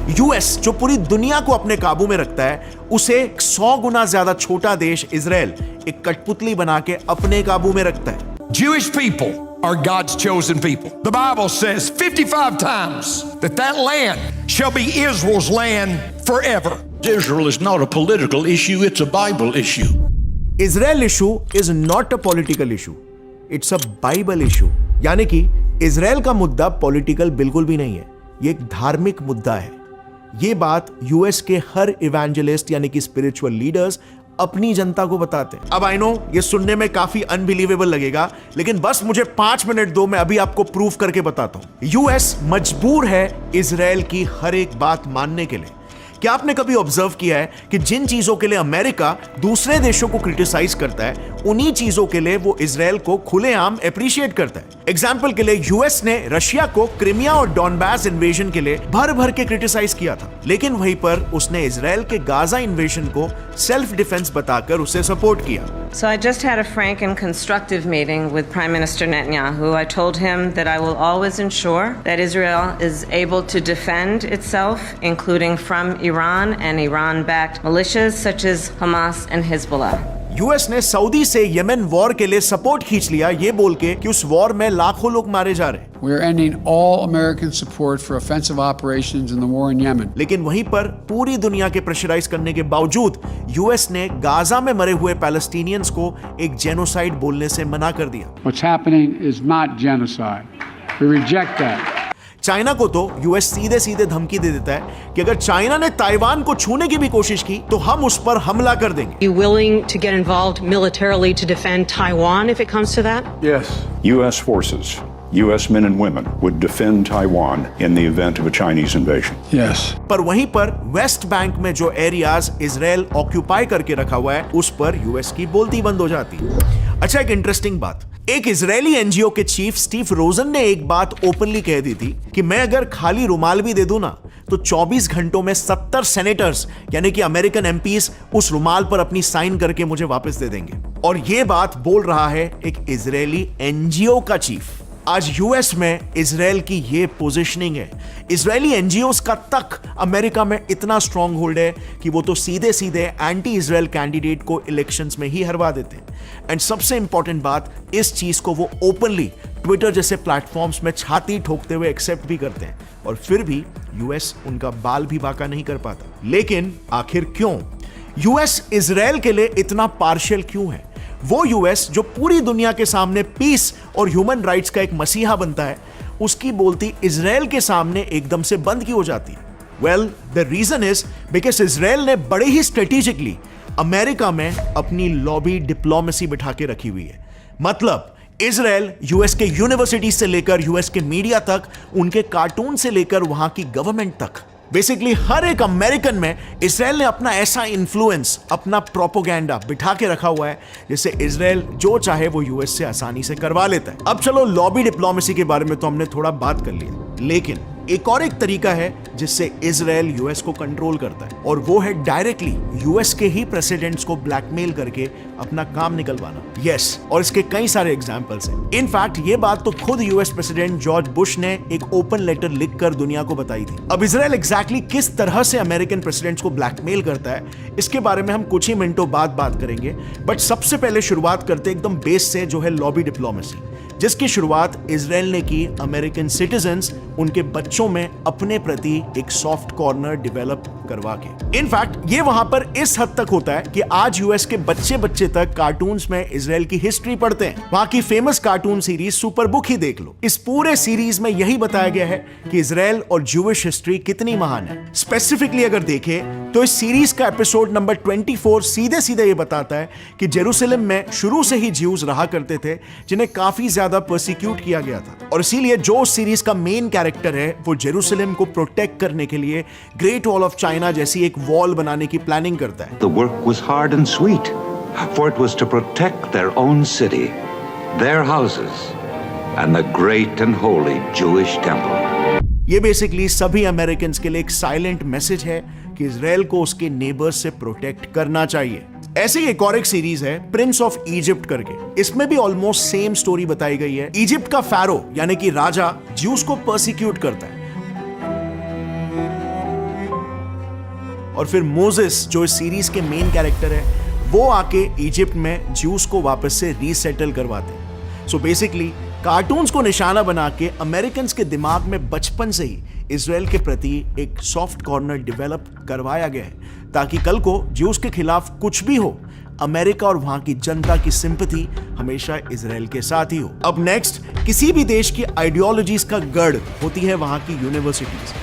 US जो पूरी दुनिया को अपने काबू में रखता है, उसे 100 गुना ज्यादा छोटा देश इजराइल एक कठपुतली बना के अपने काबू में रखता है। Jewish people are God's chosen people. The Bible says 55 times that land shall be Israel's land forever. Israel is not a political issue, it's a Bible issue. Israel issue is not a political issue, it's a Bible issue. यानी कि Israel का मुद्दा political बिल्कुल भी नहीं है, ये एक धार्मिक मुद्दा है। ये बात यूएस के हर इवेंजलिस्ट यानी कि स्पिरिचुअल लीडर्स अपनी जनता को बताते हैं। अब आई नो ये सुनने में काफी अनबिलीवेबल लगेगा, लेकिन बस मुझे 5 मिनट दो, मैं अभी आपको प्रूफ करके बताता हूं। यूएस मजबूर है इजराइल की हर एक बात मानने के लिए। क्या आपने कभी ऑब्जर्व किया है कि जिन चीजों के लिए अमेरिका दूसरे देशों को क्रिटिसाइज करता है, उन्हीं चीजों के लिए वो इजराइल को खुलेआम अप्रिशिएट करता है। एग्जाम्पल के लिए यूएस ने रशिया को क्रिमिया और डॉनबास इन्वेजन के लिए भर भर के क्रिटिसाइज किया था, लेकिन वहीं पर उसने इजराइल के गाजा इन्वेजन को सेल्फ डिफेंस बताकर उसे सपोर्ट किया। So I just had a frank and constructive meeting with Prime Minister Netanyahu. I told him that I will always ensure that Israel is able to defend itself, including from Iran and Iran-backed militias such as Hamas and Hezbollah. US ने Saudi से Yemen war के लिए support खींच लिया, ये बोल के कि उस वॉर में लाखों लोग मारे जा रहे हैं। We are ending all American support for offensive operations in the war in Yemen. लेकिन वहीं पर पूरी दुनिया के प्रेशराइज करने के बावजूद यूएस ने गाजा में मरे हुए पैलेस्टीनियंस को एक जेनोसाइड बोलने से मना कर दिया। What's happening is not genocide. We reject that. China को तो यूएस सीधे सीधे धमकी दे देता है कि अगर चाइना ने ताइवान को छूने की भी कोशिश की तो हम उस पर हमला कर देंगे। You willing to get involved militarily to defend Taiwan if it comes to that? Yes. U.S. forces, U.S. men and women would defend Taiwan in the event of a Chinese invasion. Yes. पर वहीं पर West Bank में जो areas Israel occupy करके रखा हुआ है, उस पर यूएस की बोलती बंद हो जाती है। अच्छा, एक इंटरेस्टिंग बात, एक इजरायली एनजीओ के चीफ स्टीव रोजन ने एक बात ओपनली कह दी थी कि मैं अगर खाली रुमाल भी दे दूं ना, तो 24 घंटों में 70 सेनेटर्स यानी कि अमेरिकन एमपीज उस रुमाल पर अपनी साइन करके मुझे वापस दे देंगे। और यह बात बोल रहा है एक इजरायली एनजीओ का चीफ। आज यूएस में इजराइल की ये पोजीशनिंग है, इजरायली एनजीओस का तक अमेरिका में इतना स्ट्रांग होल्ड है कि वो तो सीधे सीधे एंटी इजराइल कैंडिडेट को इलेक्शंस में ही हरवा देते हैं। एंड सबसे इंपॉर्टेंट बात, इस चीज को वो ओपनली ट्विटर जैसे प्लेटफॉर्म्स में छाती ठोकते हुए एक्सेप्ट भी करते हैं, और फिर भी यूएस उनका बाल भी बाका नहीं कर पाता। लेकिन आखिर क्यों यूएस इजराइल के लिए इतना पार्शियल क्यों है? वो यूएस जो पूरी दुनिया के सामने पीस और ह्यूमन राइट्स का एक मसीहा बनता है, उसकी बोलती इजराइल के सामने एकदम से बंद की हो जाती है। Well, the reason is because Israel ने बड़े ही स्ट्रेटेजिकली अमेरिका में अपनी लॉबी डिप्लोमेसी बिठा के रखी हुई है। मतलब इजराइल यूएस के यूनिवर्सिटी से लेकर यूएस के मीडिया तक, उनके कार्टून से लेकर वहां की गवर्नमेंट तक, बेसिकली हर एक अमेरिकन में इजराइल ने अपना ऐसा इन्फ्लुएंस, अपना प्रोपोगेंडा बिठा के रखा हुआ है, जिससे इजराइल जो चाहे वो यूएस से आसानी से करवा लेता है। अब चलो, लॉबी डिप्लोमेसी के बारे में तो हमने थोड़ा बात कर लिया, लेकिन एक और एक तरीका है जिससे इजराइल यूएस को कंट्रोल करता है, और वो है डायरेक्टली यूएस के ही प्रेसिडेंट्स को ब्लैकमेल करके अपना काम निकलवाना। यस, और इसके कई सारे एग्जांपल्स हैं। इनफैक्ट ये बात तो खुद यूएस प्रेसिडेंट जॉर्ज बुश ने एक ओपन लेटर लिखकर दुनिया को बताई थी। अब इजराइल एग्जैक्टली किस तरह से अमेरिकन प्रेसिडेंट्स को ब्लैकमेल करता है, इसके बारे में हम कुछ ही मिनटों बाद बात करेंगे, बट सबसे पहले शुरुआत करते एकदम बेस से, जो है लॉबी डिप्लोमेसी, जिसकी शुरुआत इजराइल ने की अमेरिकन सिटीजन्स, उनके बच्चों में अपने प्रति एक सॉफ्ट कॉर्नर डेवलप करवा के। इनफैक्ट ये वहां पर इस हद तक होता है कि आज यूएस के बच्चे बच्चे तक कार्टून्स में इजराइल की हिस्ट्री पढ़ते हैं। वहां की famous cartoon series super book ही देख लो, इस पूरे सीरीज में यही बताया गया है कि इजराइल और ज्यूइश हिस्ट्री कितनी महान है। स्पेसिफिकली अगर देखें तो इस सीरीज का एपिसोड नंबर 24 सीधे सीधे ये बताता है कि जेरूसलम में शुरू से ही ज्यूज रहा करते थे, जिन्हें काफी ज्यादा पर्सिक्यूट किया गया था, और इसीलिए जो उस सीरीज का मेन कैरेक्टर है, वो जेरूसलम को प्रोटेक्ट करने के लिए ग्रेट वॉल ऑफ चाइना जैसी एक वॉल बनाने की प्लानिंग करता है। The work was hard and sweet, for it was to protect their own city, their houses, and the great and holy Jewish temple. ये बेसिकली सभी अमेरिकन के लिए एक साइलेंट मैसेज है कि इजराइल को उसके नेबर्स से प्रोटेक्ट करना चाहिए। ऐसे ही एक और एक सीरीज है प्रिंस ऑफ इजिप्ट करके, इसमें भी ऑलमोस्ट सेम स्टोरी बताई गई है। इजिप्ट का फैरो यानी कि राजा ज्यूस को पर्सिक्यूट करता है, और फिर मोजेस जो इस सीरीज के मेन कैरेक्टर है वो आके इजिप्ट में ज्यूस को वापस से रीसेटल करवाते हैं। सो बेसिकली कार्टून्स को निशाना बना के अमेरिकन्स के दिमाग में बचपन से ही इजराइल के प्रति एक सॉफ्ट कॉर्नर डेवलप करवाया गया है ताकि कल को ज्यूस के खिलाफ कुछ भी हो, अमेरिका और वहां की जनता की सिंपैथी हमेशा इजराइल के साथ ही हो। अब नेक्स्ट, किसी भी देश की आइडियोलॉजीज का गढ़ होती है वहां की यूनिवर्सिटीज।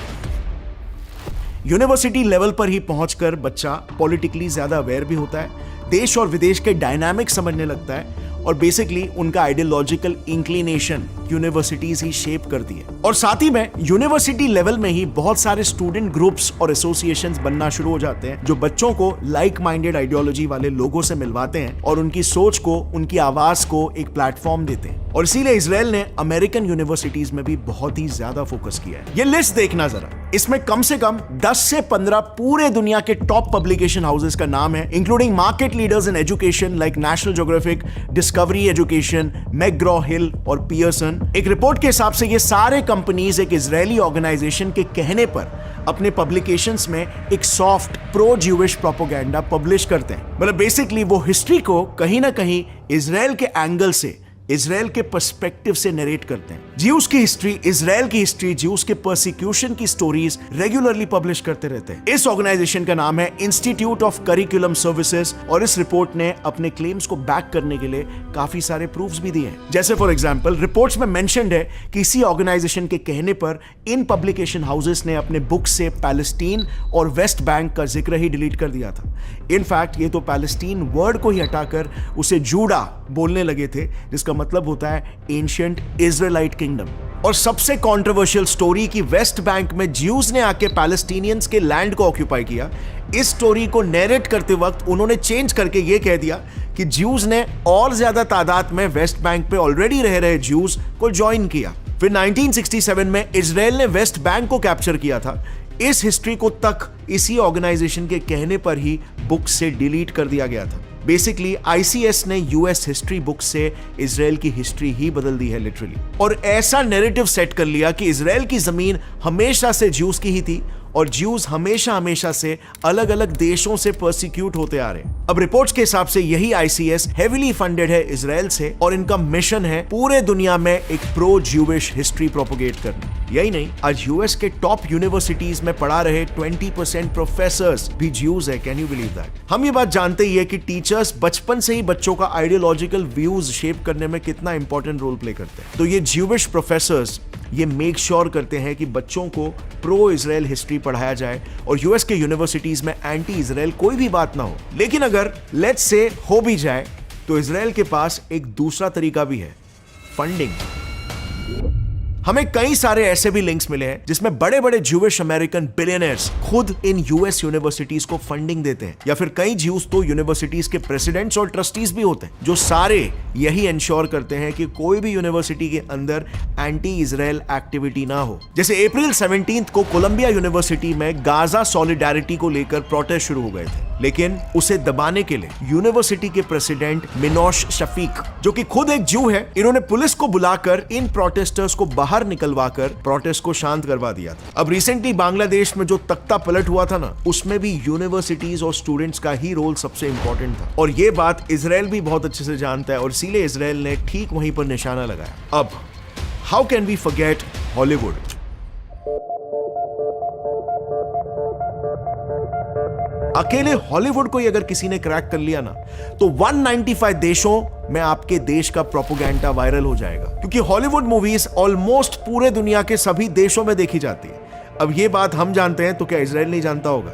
यूनिवर्सिटी लेवल पर ही पहुंचकर बच्चा पॉलिटिकली ज्यादा अवेयर भी होता है, देश और विदेश के डायनामिक समझने लगता है और बेसिकली उनका आइडियोलॉजिकल इंक्लिनेशन यूनिवर्सिटीज ही शेप करती है। और साथ ही में यूनिवर्सिटी लेवल में ही बहुत सारे स्टूडेंट ग्रुप्स और एसोसिएशंस बनना शुरू हो जाते हैं जो बच्चों को लाइक माइंडेड आइडियोलॉजी वाले लोगों से मिलवाते हैं और उनकी सोच को, उनकी आवाज को एक प्लेटफॉर्म देते हैं। और इसीलिए इजराइल ने अमेरिकन यूनिवर्सिटीज में भी बहुत ही ज्यादा फोकस किया है। ये लिस्ट देखना जरा, इसमें कम से कम 10 से 15 पूरे दुनिया के टॉप पब्लिकेशन हाउसेस का नाम है, including market leaders in education like National Geographic, Discovery Education, McGraw Hill और पियर्सन। एक रिपोर्ट के हिसाब से ये सारे कंपनीज एक इजरायली ऑर्गेनाइजेशन के कहने पर अपने पब्लिकेशंस में एक soft pro Jewish propaganda publish करते हैं। मतलब बेसिकली वो हिस्ट्री को कहीं ना कहीं इजराइल के एंगल से, इजराइल के पर्सपेक्टिव से नरेट करते हैं। ज्यूस की हिस्ट्री, इजराइल की हिस्ट्री, ज्यूस के परसिक्यूशन की स्टोरीज रेगुलरली पब्लिश करते रहते हैं। इस ऑर्गेनाइजेशन का नाम है इंस्टीट्यूट ऑफ करिकुलम सर्विसेज और इस रिपोर्ट ने अपने क्लेम्स को बैक करने के लिए काफी सारे प्रूफ्स भी दिए हैं। जैसे फॉर एग्जांपल रिपोर्ट्स में मेंशन्ड है कि इसी ऑर्गेनाइजेशन के कहने पर इन पब्लिकेशन हाउसेस ने अपने बुक से पैलेस्टीन और वेस्ट बैंक का जिक्र ही डिलीट कर दिया था। इनफैक्ट ये तो पैलेस्टीन वर्ड को ही हटाकर उसे जूडा बोलने लगे थे, जिसका मतलब होता है एंशिएंट इजराइलाइट किंगडम। और सबसे कंट्रोवर्शियल स्टोरी कि वेस्ट बैंक में ज्यूज ने आके पैलेस्टीनियंस के लैंड को ऑक्यूपाई किया, इस स्टोरी को नैरेट करते वक्त उन्होंने चेंज करके यह कह दिया कि ज्यूज ने और ज्यादा तादाद में वेस्ट बैंक पे ऑलरेडी रह रहे ज्यूज को ज्वाइन किया। फिर 1967 में इजराइल ने वेस्ट बैंक को कैप्चर किया था। इस हिस्ट्री को तक इसी ऑर्गेनाइजेशन के कहने पर ही बुक से डिलीट कर दिया गया था। बेसिकली आईसीएस ने यूएस हिस्ट्री बुक से इजराइल की हिस्ट्री ही बदल दी है लिटरली, और ऐसा नैरेटिव सेट कर लिया कि इजराइल की जमीन हमेशा से ज्यूज की ही थी और ज्यूज हमेशा से अलग अलग देशों से पर्सिक्यूट होते आ रहे हैं। अब रिपोर्ट्स के हिसाब से यही आईसीएस हेवीली फंडेड है इजराइल से और इनका मिशन है पूरे दुनिया में एक प्रो ज्यूइश हिस्ट्री प्रोपोगेट करना। यही नहीं, आज यूएस के टॉप यूनिवर्सिटीज में पढ़ा रहे 20% प्रोफेसर्स भी ज्यूज है। Can you believe that? हम ये बात जानते ही है कि टीचर्स बचपन से ही बच्चों का आइडियोलॉजिकल व्यूज शेप करने में कितना इंपॉर्टेंट रोल प्ले करते हैं। तो ये ज्यूइश प्रोफेसर्स ये मेक श्योर करते हैं कि बच्चों को प्रो इजराइल हिस्ट्री पढ़ाया जाए और यूएस के यूनिवर्सिटीज में एंटी इजराइल कोई भी बात ना हो। लेकिन अगर लेट्स से हो भी जाए तो इजराइल के पास एक दूसरा तरीका भी है, फंडिंग। हमें कई सारे ऐसे भी लिंक्स मिले हैं जिसमें बड़े बड़े ज्यूइश अमेरिकन बिलियनर्स खुद इन यूएस यूनिवर्सिटीज को फंडिंग देते हैं, या फिर कई ज्यूज तो यूनिवर्सिटीज के प्रेसिडेंट्स और ट्रस्टीज भी होते हैं, जो सारे यही इंश्योर करते हैं कि कोई भी यूनिवर्सिटी के अंदर एंटी इजराइल एक्टिविटी ना हो। जैसे अप्रैल 17 को कोलंबिया यूनिवर्सिटी में गाजा सॉलिडारिटी को लेकर प्रोटेस्ट शुरू हो गए थे, लेकिन उसे दबाने के लिए यूनिवर्सिटी के प्रेसिडेंट मिनोश शफीक, जो कि खुद एक ज्यू है, इन्होंने पुलिस को बुलाकर इन प्रोटेस्टर्स को बाहर निकलवाकर प्रोटेस्ट को शांत करवा दिया था। अब रिसेंटली बांग्लादेश में जो तख्ता पलट हुआ था ना, उसमें भी यूनिवर्सिटीज और स्टूडेंट्स का ही रोल सबसे इंपॉर्टेंट था, और ये बात इजराइल भी बहुत अच्छे से जानता है और इसीलिए इजराइल ने ठीक वहीं पर निशाना लगाया। अब how can we forget Hollywood? अकेले हॉलीवुड को ही अगर किसी ने क्रैक कर लिया ना, तो 195 देशों में आपके देश का प्रोपोगेंडा वायरल हो जाएगा, क्योंकि हॉलीवुड मूवीज ऑलमोस्ट पूरे दुनिया के सभी देशों में देखी जाती है। अब ये बात हम जानते हैं तो क्या इजराइल नहीं जानता होगा?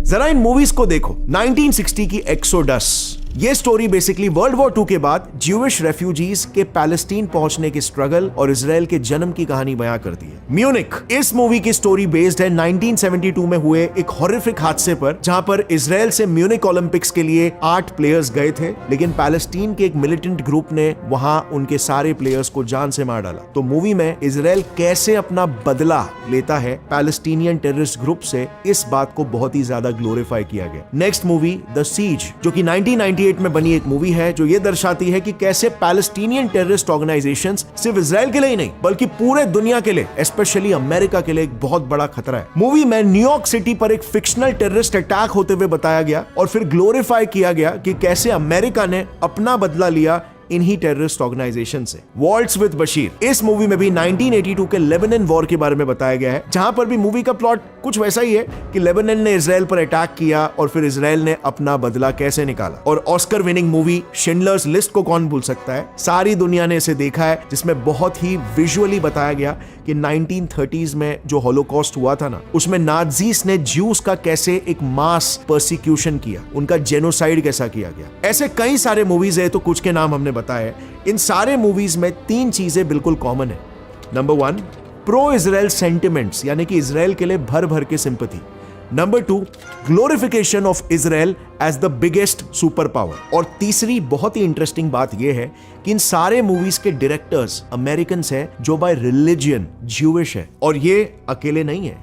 जरा इन मूवीज को देखो। 1960 की एक्सोडस, ये स्टोरी बेसिकली वर्ल्ड वॉर 2 के बाद ज्यूइश रेफ्यूजीज के पैलेस्टीन पहुंचने के स्ट्रगल और इजराइल के जन्म की कहानी बयां करती है। म्यूनिक, इस मूवी की स्टोरी बेस्ड है 1972 में हुए एक हॉरिफिक हादसे पर, जहां पर इजराइल से म्यूनिक ओलंपिक्स के लिए 8 प्लेयर्स गए थे, लेकिन पैलेस्टीन के एक मिलिटेंट ग्रुप ने वहां उनके सारे प्लेयर्स को जान से मार डाला। तो मूवी में इजराइल कैसे अपना बदला लेता है पैलेस्टीनियन टेररिस्ट ग्रुप से, इस बात को बहुत ही ज्यादा ग्लोरीफाई किया गया। नेक्स्ट मूवी द सीज, जो कि 1990 1998 में बनी एक मूवी है जो ये दर्शाती है कि कैसे पैलेस्टीनियन टेररिस्ट ऑर्गेनाइजेशंस सिर्फ इजराइल के लिए ही नहीं बल्कि पूरे दुनिया के लिए, स्पेशली अमेरिका के लिए एक बहुत बड़ा खतरा है। मूवी में न्यूयॉर्क सिटी पर एक फिक्शनल टेररिस्ट अटैक होते हुए बताया गया और फिर ग्लोरीफाई किया गया कि कैसे अमेरिका ने अपना बदला लिया इन्हीं टेररिस्ट ऑर्गेनाइजेशन से। वॉल्ट्स विद बशीर, इस मूवी में भी 1982 के लेबनान वॉर के बारे में बताया गया है, जहां पर भी मूवी का प्लॉट कुछ वैसा ही है कि लेबनान ने इजराइल पर अटैक किया और फिर इजराइल ने अपना बदला कैसे निकाला। और Oscar winning movie Schindler's list को कौन भूल सकता है, सारी दुनिया ने इसे देखा है, जिसमें बहुत ही विजुअली बताया गया कि 1930s में जो हॉलोकॉस्ट हुआ था ना, उसमें नाज़ीस ने ज्यूस का कैसे एक मास परसिक्यूशन किया, उनका जेनोसाइड कैसा किया गया। ऐसे कई सारे मूवीज है, तो कुछ के नाम हमने बताए। इन सारे मूवीज में 3 चीजें बिल्कुल कॉमन है। नंबर 1, प्रो इजराइल सेंटिमेंट्स, यानी कि इजराइल के लिए भर भर के sympathy. Number 2, glorification of Israel as the biggest super power. और तीसरी बहुत ही इंटरेस्टिंग बात यह है कि इन सारे मूवीज के डायरेक्टर्स अमेरिकन्स हैं जो बाय रिलीजन ज्यूइश है, और ये अकेले नहीं है।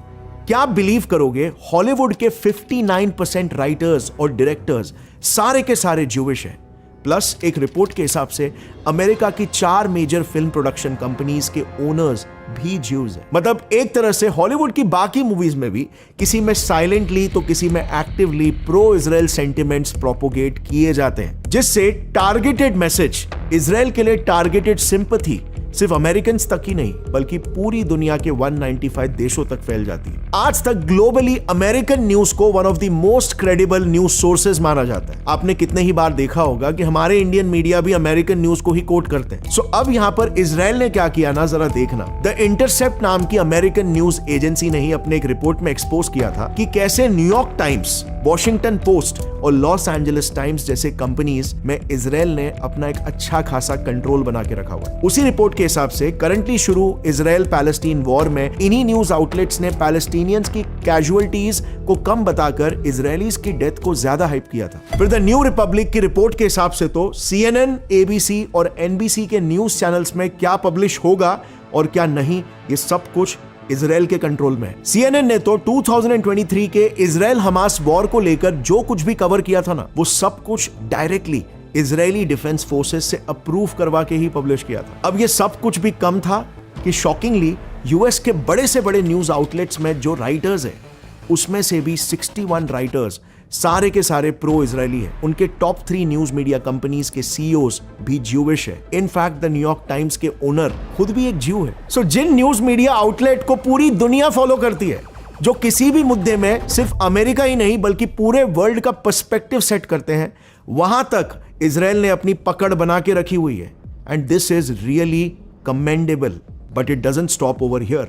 क्या आप बिलीव करोगे, हॉलीवुड के 59% राइटर्स और डायरेक्टर्स सारे के सारे ज्यूइश हैं। प्लस एक रिपोर्ट के हिसाब से अमेरिका की 4 मेजर फिल्म प्रोडक्शन कंपनीज के ओनर्स भी ज्यूज हैं। मतलब एक तरह से हॉलीवुड की बाकी मूवीज में भी किसी में साइलेंटली तो किसी में actively pro Israel sentiments propagate किए जाते हैं, जिससे टारगेटेड मैसेज, इजराइल के लिए टारगेटेड सिंपैथी सिर्फ अमेरिकन तक ही नहीं बल्कि पूरी दुनिया के 195 देशों तक फैल जाती है। आज तक ग्लोबली अमेरिकन न्यूज को one of the most credible news sources माना जाता है। आपने कितने ही बार देखा होगा कि हमारे इंडियन मीडिया भी अमेरिकन न्यूज को ही कोट करते हैं। सो अब यहां पर इजराइल ने क्या किया ना, जरा देखना। द इंटरसेप्ट नाम की अमेरिकन न्यूज एजेंसी ने ही अपने एक रिपोर्ट में एक्सपोज किया था कि कैसे न्यूयॉर्क टाइम्स, वॉशिंगटन पोस्ट और लॉस एंजलिस टाइम्स जैसे कंपनीज में इजराइल ने अपना एक अच्छा खासा कंट्रोल बना के रखा हुआ है। उसी रिपोर्ट के हिसाब से करंटली शुरू इजराइल पैलेस्टीन वॉर में इन्हीं न्यूज आउटलेट्स ने पैलेस्टीनियंस की कैजुअलिटीज को कम बताकर इजरायलीज की डेथ को ज्यादा हाइप किया था। फिर द न्यू रिपब्लिक की रिपोर्ट के हिसाब से तो CNN, ABC और NBC के न्यूज चैनल्स में क्या पब्लिश होगा और क्या नहीं, ये सब कुछ इजराइल के कंट्रोल में है। CNN ने तो 2023 के इजराइल हमास वॉर को लेकर जो कुछ भी कवर किया था ना, वो सब कुछ डायरेक्टली इजरायली डिफेंस फोर्सेस से अप्रूव करवा के ही पब्लिश किया था। अब ये सब कुछ भी कम था कि शॉकिंगली यूएस के बड़े से बड़े न्यूज आउटलेट्स में जो राइटर्स है, उसमें से भी 61 राइटर्स सारे के सारे प्रो इजरायली हैं। उनके टॉप 3 न्यूज मीडिया कंपनीज के CEOs भी ज्यूइश है। इनफैक्ट द न्यूयॉर्क टाइम्स के ओनर खुद भी एक ज्यू है। सो जिन न्यूज मीडिया आउटलेट को पूरी दुनिया फॉलो करती है, जो किसी भी मुद्दे में सिर्फ अमेरिका ही नहीं बल्कि पूरे वर्ल्ड का पर्सपेक्टिव सेट करते हैं, वहां तक इजराइल ने अपनी पकड़ बना के रखी हुई है। And this is really commendable, but it doesn't stop over here.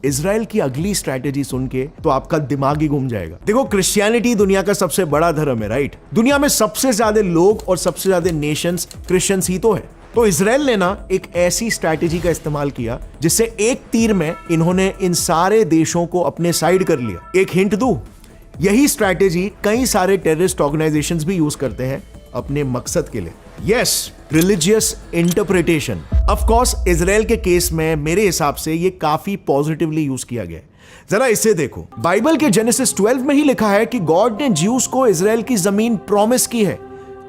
Israel की अगली स्ट्रैटेजी सुन के तो आपका दिमाग ही घूम जाएगा। देखो, क्रिश्चियनिटी दुनिया का सबसे बड़ा धर्म है, राइट? दुनिया में सबसे ज्यादा लोग और सबसे ज्यादा नेशंस क्रिश्चियंस ही तो है। तो इजराइल ने ना एक ऐसी स्ट्रैटेजी का इस्तेमाल किया जिससे एक तीर में इन्होंने इन सारे देशों को अपने साइड कर लिया। एक हिंट दूं, यही स्ट्रैटेजी कई सारे टेररिस्ट ऑर्गेनाइजेशंस भी यूज करते हैं अपने मकसद के लिए। Yes, religious interpretation. Of course Israel के केस में मेरे हिसाब से ये काफी पॉजिटिवली यूज किया गया है। जरा इसे देखो, बाइबल के जेनेसिस 12 में ही लिखा है कि गॉड ने ज्यूस को इजराइल की जमीन प्रॉमिस की है,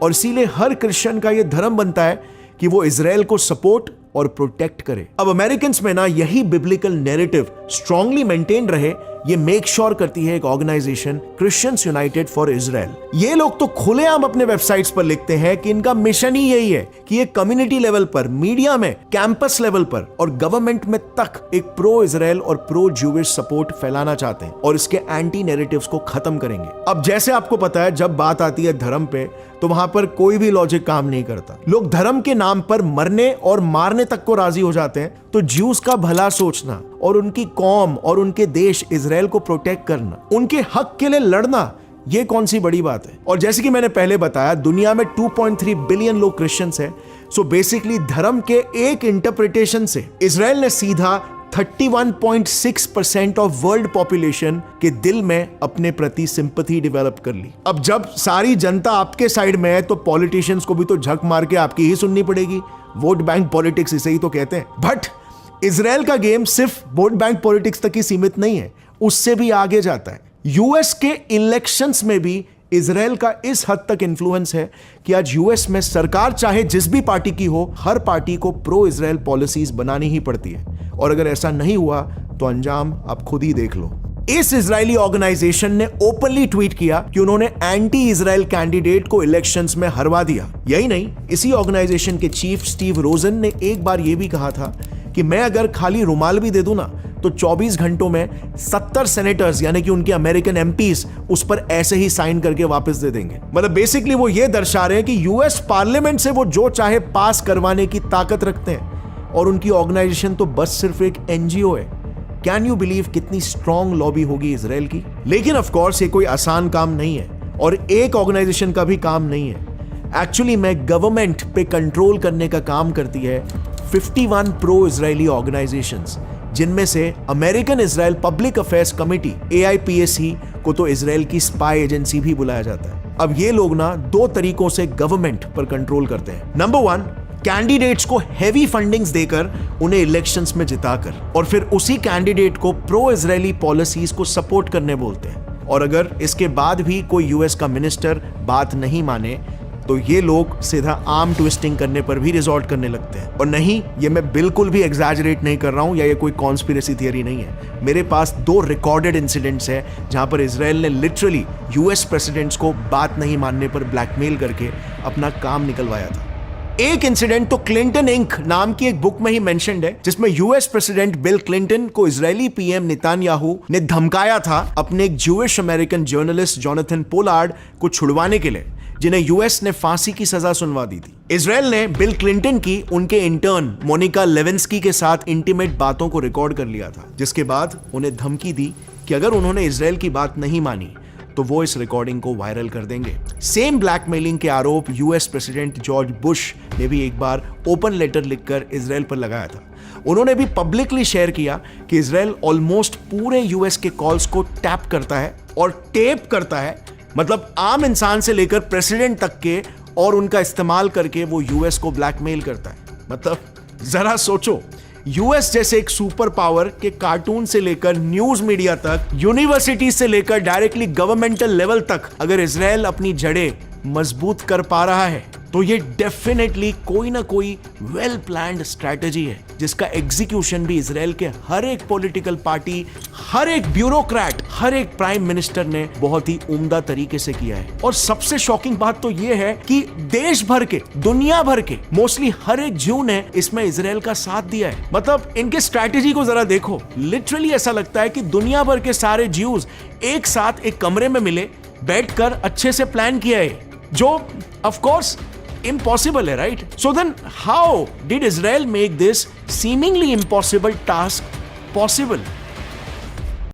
और इसीलिए हर क्रिश्चियन का यह धर्म बनता है कि वो इजराइल को सपोर्ट और प्रोटेक्ट करे। अब अमेरिकन्स में ना यही बिब्लिकल नैरेटिव स्ट्रांगली मेंटेन रहे, ये मेक श्योर करती है एक organisation, Christians United for Israel. ये लोग तो खुलेआम अपने वेबसाइट्स पर लिखते हैं कि इनका मिशन ही यही है कि ये कम्युनिटी लेवल पर, मीडिया में, कैंपस लेवल पर और गवर्नमेंट में तक एक प्रो इजराइल और प्रो ज्यूइश सपोर्ट फैलाना चाहते हैं और इसके एंटी नैरेटिव्स को खत्म करेंगे। अब जैसे आपको पता है, जब बात आती है धर्म पे, तो वहां पर कोई भी लॉजिक काम नहीं करता। लोग धर्म के नाम पर मरने और मारने तक को राजी हो जाते हैं। तो ज्यूस का भला सोचना और उनकी कौम और उनके देश इजराइल को प्रोटेक्ट करना, उनके हक के लिए लड़ना, ये कौन सी बड़ी बात है? और जैसे कि मैंने पहले बताया, दुनिया में 2.3 बिलियन लोग क्रिश्चियंस हैं। सो बेसिकली धर्म के एक इंटरप्रिटेशन से इजराइल ने सीधा 31.6% ऑफ वर्ल्ड पॉपुलेशन के दिल में अपने प्रति सिंपैथी डेवलप कर ली। अब जब सारी जनता आपके साइड में है, तो पॉलिटिशियंस को भी तो झक मार के आपकी ही सुननी पड़ेगी। वोट बैंक पॉलिटिक्स इसे ही तो कहते हैं। बट इजराइल का गेम सिर्फ वोट बैंक पॉलिटिक्स तक ही सीमित नहीं है, उससे भी आगे जाता है। यूएस के इलेक्शंस में भी इजराइल का इस हद तक इन्फ्लुएंस है कि आज यूएस में सरकार चाहे जिस भी पार्टी की हो, हर पार्टी को प्रो इजराइल पॉलिसीज बनानी ही पड़ती है, और अगर ऐसा नहीं हुआ तो अंजाम आप खुद ही देख लो। इस इजरायली ऑर्गेनाइजेशन ने ओपनली ट्वीट किया कि उन्होंने एंटी इजराइल कैंडिडेट को इलेक्शंस में हरवा दिया। यही नहीं, इसी ऑर्गेनाइजेशन के चीफ स्टीव रोजन ने एक बार यह भी कहा था कि मैं अगर खाली रुमाल भी दे दूं ना तो 24 घंटों में 70 सेनेटर्स यानी कि उनके अमेरिकन एमपीज उस पर ऐसे ही साइन करके वापस दे देंगे। मतलब बेसिकली वो ये दर्शा रहे हैं कि यूएस पार्लियामेंट से वो जो चाहे पास करवाने की ताकत रखते हैं, और उनकी ऑर्गेनाइजेशन तो बस सिर्फ एक एनजीओ है। कैन यू बिलीव कितनी स्ट्रॉन्ग लॉबी होगी इजराइल की? लेकिन ऑफ कोर्स ये कोई आसान काम नहीं है, और एक ऑर्गेनाइजेशन का भी काम नहीं है। एक्चुअली में गवर्नमेंट पे कंट्रोल करने का काम करती है 51 प्रो इजरायली ऑर्गेनाइजेशंस, जिनमें से American Israel public affairs committee AIPAC को तो इजराइल की स्पाई एजेंसी भी बुलाया जाता है। अब ये लोग ना दो तरीकों से गवर्नमेंट पर कंट्रोल करते हैं। नंबर 1, कैंडिडेट्स को हेवी फंडिंग्स देकर उन्हें इलेक्शंस में जिताकर, और फिर उसी कैंडिडेट को प्रो इजरायली पॉलिसीज को सपोर्ट करने बोलते हैं। और अगर इसके बाद भी कोई यूएस का मिनिस्टर बात नहीं माने तो ये लोग सीधा आर्म ट्विस्टिंग करने पर भी रिजॉर्ट करने लगते हैं। और नहीं, ये मैं बिल्कुल भी एग्जैजरेट नहीं कर रहा हूं, या ये कोई कॉन्स्पिरेसी थियरी नहीं है। मेरे पास 2 रिकॉर्डेड इंसिडेंट्स हैं जहां पर इजराइल ने लिटरली यूएस प्रेसिडेंट्स को बात नहीं मानने पर ब्लैकमेल करके अपना काम निकलवाया था। एक इंसिडेंट तो क्लिंटन इंक नाम की एक बुक में ही मेंशन्ड है, जिसमें यूएस प्रेसिडेंट बिल क्लिंटन को इजरायली पीएम नेतन्याहू ने धमकाया था अपने एक Jewish American journalist Jonathan Pollard को छुड़वाने के लिए, जिन्हें यूएस ने फांसी की सजा सुनवा दी थी। इजराइल ने बिल क्लिंटन की उनके इंटर्न मोनिका लेविंस्की के साथ इंटीमेट बातों को रिकॉर्ड कर लिया था, जिसके बाद उन्हें धमकी दी कि अगर उन्होंने इजराइल की बात नहीं मानी तो वो इस रिकॉर्डिंग को वायरल कर देंगे। सेम ब्लैकमेलिंग के आरोप यूएस प्रेसिडेंट जॉर्ज बुश ने भी एक बार ओपन लेटर लिखकर इजराइल पर लगाया था। उन्होंने भी पब्लिकली शेयर किया कि इजराइल ऑलमोस्ट पूरे यूएस के कॉल्स को टैप करता है और टेप करता है, मतलब आम इंसान से लेकर प्रेसिडेंट तक के, और उनका इस्तेमाल करके वो यूएस को ब्लैकमेल करता है। मतलब जरा सोचो, यूएस जैसे एक सुपर पावर के कार्टून से लेकर न्यूज मीडिया तक, यूनिवर्सिटी से लेकर डायरेक्टली गवर्नमेंटल लेवल तक अगर इजराइल अपनी जड़ें मजबूत कर पा रहा है तो ये डेफिनेटली कोई ना कोई वेल प्लान्ड स्ट्रैटेजी है, जिसका एग्जीक्यूशन भी इजराइल के हर एक पॉलिटिकल पार्टी, हर एक ब्यूरोक्रेट, हर एक प्राइम मिनिस्टर ने बहुत ही उम्दा तरीके से किया है। और सबसे शॉकिंग बात तो ये है कि देश भर के, दुनिया भर के मोस्टली हर एक ज्यू ने इसमें इजराइल का साथ दिया है। मतलब इनके स्ट्रैटेजी को जरा देखो, लिटरली ऐसा लगता है कि दुनिया भर के सारे ज्यूज एक साथ एक कमरे में मिले, बैठकर अच्छे से प्लान किया है, जो ऑफ कोर्स impossible है, right? So then how did Israel make this seemingly impossible task possible?